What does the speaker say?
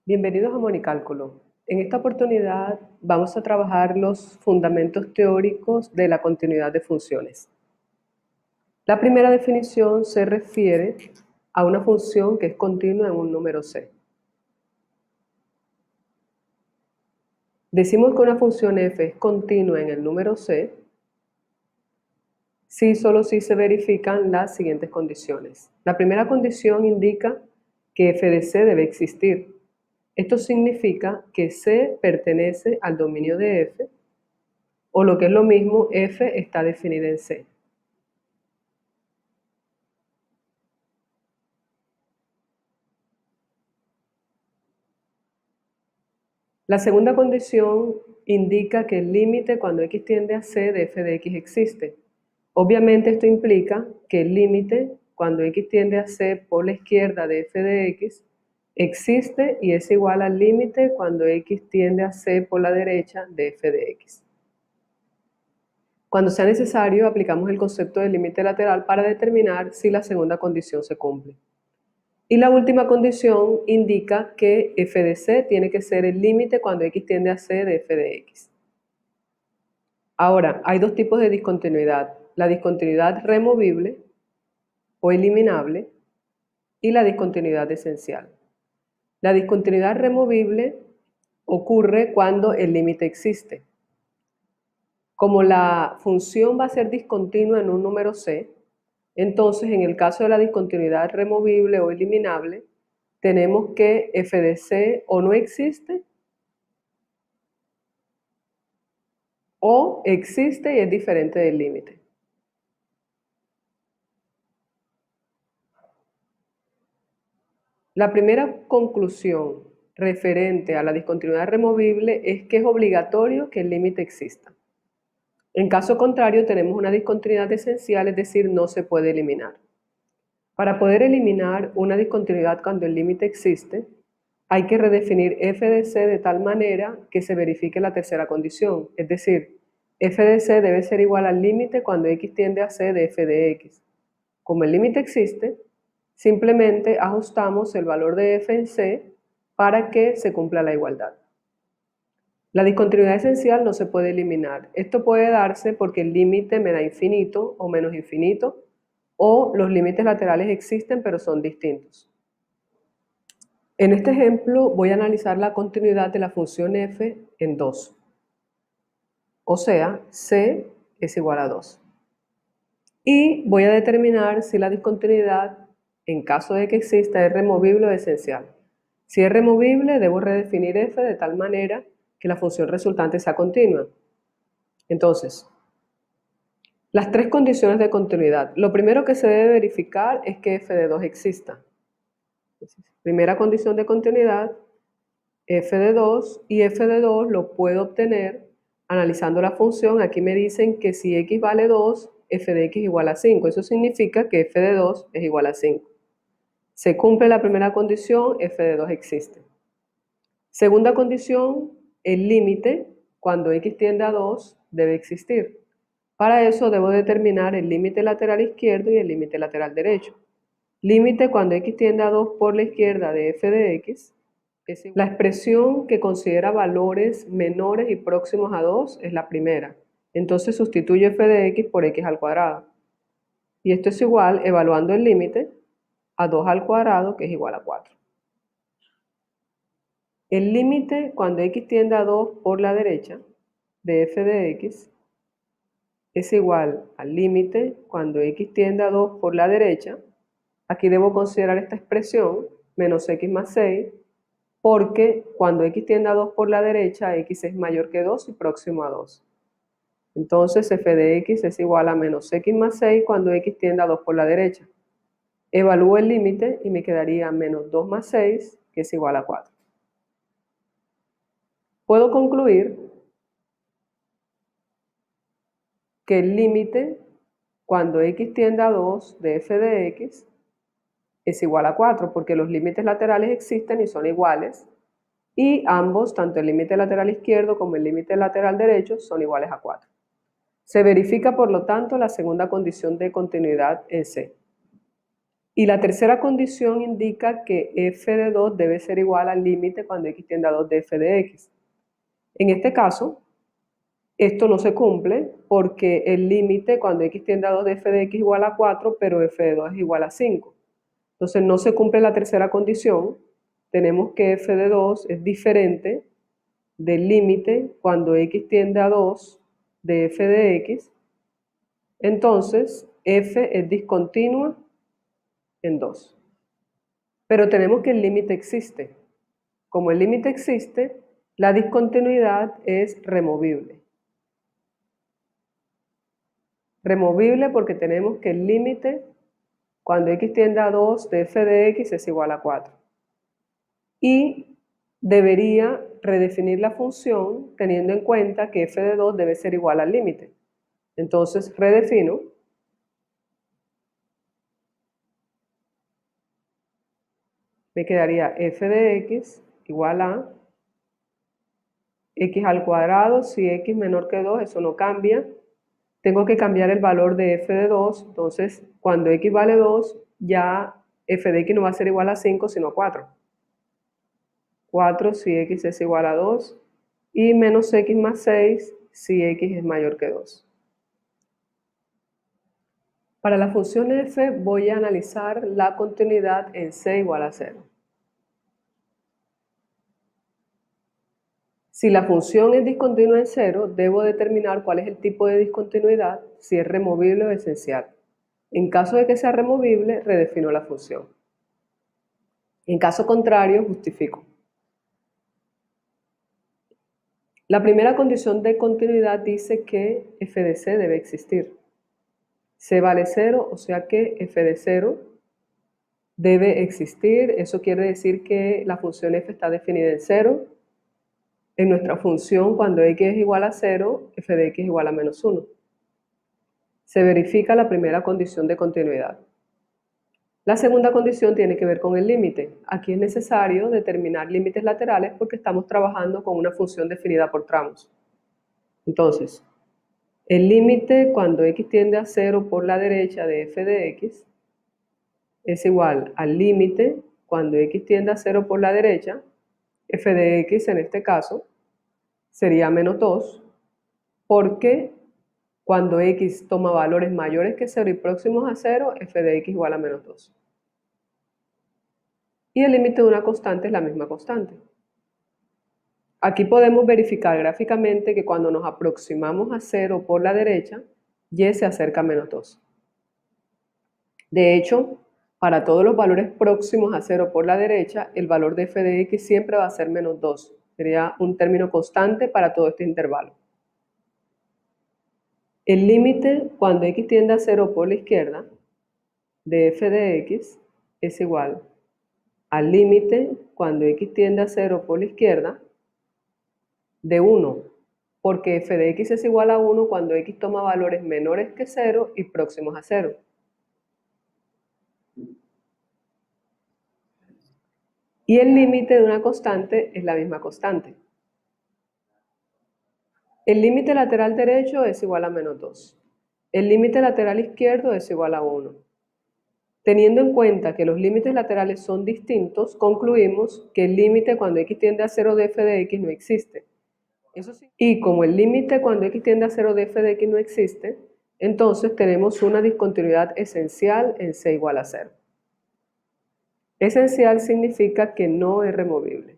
Bienvenidos a Monicálculo. En esta oportunidad vamos a trabajar los fundamentos teóricos de la continuidad de funciones. La primera definición se refiere a una función que es continua en un número C. Decimos que una función f es continua en el número C si solo si se verifican las siguientes condiciones. La primera condición indica que f de C debe existir. Esto significa que C pertenece al dominio de F, o lo que es lo mismo, F está definida en C. La segunda condición indica que el límite cuando x tiende a C de f de x existe. Obviamente esto implica que el límite cuando x tiende a C por la izquierda de f de x existe y es igual al límite cuando x tiende a C por la derecha de f de x. Cuando sea necesario, aplicamos el concepto de límite lateral para determinar si la segunda condición se cumple. Y la última condición indica que f de C tiene que ser el límite cuando x tiende a C de f de x. Ahora, hay dos tipos de discontinuidad: la discontinuidad removible o eliminable y la discontinuidad esencial. La discontinuidad removible ocurre cuando el límite existe. Como la función va a ser discontinua en un número C, entonces en el caso de la discontinuidad removible o eliminable, tenemos que f de C o no existe o existe y es diferente del límite. La primera conclusión referente a la discontinuidad removible es que es obligatorio que el límite exista. En caso contrario, tenemos una discontinuidad esencial, es decir, no se puede eliminar. Para poder eliminar una discontinuidad cuando el límite existe, hay que redefinir f de C de tal manera que se verifique la tercera condición, es decir, f de C debe ser igual al límite cuando x tiende a C de f de x. Como el límite existe, simplemente ajustamos el valor de f en C para que se cumpla la igualdad. La discontinuidad esencial no se puede eliminar. Esto puede darse porque el límite me da infinito o menos infinito, o los límites laterales existen pero son distintos. En este ejemplo voy a analizar la continuidad de la función f en 2. O sea, c es igual a 2. Y voy a determinar si la discontinuidad, en caso de que exista, es removible o esencial. Si es removible, debo redefinir f de tal manera que la función resultante sea continua. Entonces, las tres condiciones de continuidad. Lo primero que se debe verificar es que f de 2 exista. Primera condición de continuidad, f de 2, y f de 2 lo puedo obtener analizando la función. Aquí me dicen que si x vale 2, f de x igual a 5. Eso significa que f de 2 es igual a 5. Se cumple la primera condición, f de 2 existe. Segunda condición, el límite cuando x tiende a 2 debe existir. Para eso debo determinar el límite lateral izquierdo y el límite lateral derecho. Límite cuando x tiende a 2 por la izquierda de f de x es igual. La expresión que considera valores menores y próximos a 2 es la primera. Entonces sustituyo f de x por x al cuadrado. Y esto es igual, evaluando el límite, a 2 al cuadrado, que es igual a 4. El límite cuando x tiende a 2 por la derecha de f de x es igual al límite cuando x tiende a 2 por la derecha. Aquí debo considerar esta expresión, menos x más 6, porque cuando x tiende a 2 por la derecha, x es mayor que 2 y próximo a 2. Entonces f de x es igual a menos x más 6 cuando x tiende a 2 por la derecha. Evalúo el límite y me quedaría menos 2 más 6, que es igual a 4. Puedo concluir que el límite cuando x tiende a 2 de f de x es igual a 4, porque los límites laterales existen y son iguales, y ambos, tanto el límite lateral izquierdo como el límite lateral derecho, son iguales a 4. Se verifica, por lo tanto, la segunda condición de continuidad en C. Y la tercera condición indica que f de 2 debe ser igual al límite cuando x tiende a 2 de f de x. En este caso, esto no se cumple porque el límite cuando x tiende a 2 de f de x igual a 4, pero f de 2 es igual a 5. Entonces no se cumple la tercera condición. Tenemos que f de 2 es diferente del límite cuando x tiende a 2 de f de x. Entonces f es discontinua en 2. Pero tenemos que el límite existe. Como el límite existe, la discontinuidad es removible. Removible porque tenemos que el límite cuando x tiende a 2 de f de x es igual a 4. Y debería redefinir la función teniendo en cuenta que f de 2 debe ser igual al límite. Entonces redefino. Me quedaría f de x igual a x al cuadrado. Si x menor que 2, eso no cambia. Tengo que cambiar el valor de f de 2. Entonces, cuando x vale 2, ya f de x no va a ser igual a 5, sino a 4. 4 si x es igual a 2. Y menos x más 6 si x es mayor que 2. Para la función f voy a analizar la continuidad en c igual a 0. Si la función es discontinua en 0, debo determinar cuál es el tipo de discontinuidad, si es removible o esencial. En caso de que sea removible, redefino la función. En caso contrario, justifico. La primera condición de continuidad dice que f de c debe existir. C vale 0, o sea que f de 0 debe existir. Eso quiere decir que la función f está definida en 0. En nuestra función, cuando x es igual a 0, f de x es igual a menos 1. Se verifica la primera condición de continuidad. La segunda condición tiene que ver con el límite. Aquí es necesario determinar límites laterales porque estamos trabajando con una función definida por tramos. Entonces, el límite cuando x tiende a 0 por la derecha de f de x es igual al límite cuando x tiende a 0 por la derecha, f de x en este caso sería menos 2, porque cuando x toma valores mayores que 0 y próximos a 0, f de x igual a menos 2. Y el límite de una constante es la misma constante. Aquí podemos verificar gráficamente que cuando nos aproximamos a 0 por la derecha, y se acerca a menos 2. De hecho, para todos los valores próximos a 0 por la derecha, el valor de f de x siempre va a ser menos 2. Sería un término constante para todo este intervalo. El límite cuando x tiende a 0 por la izquierda de f de x es igual al límite cuando x tiende a 0 por la izquierda de 1, porque f de x es igual a 1 cuando x toma valores menores que 0 y próximos a 0. Y el límite de una constante es la misma constante. El límite lateral derecho es igual a menos 2. El límite lateral izquierdo es igual a 1. Teniendo en cuenta que los límites laterales son distintos, concluimos que el límite cuando x tiende a 0 de f de x no existe. Y como el límite cuando x tiende a 0 de f de x no existe, entonces tenemos una discontinuidad esencial en c igual a 0. Esencial significa que no es removible.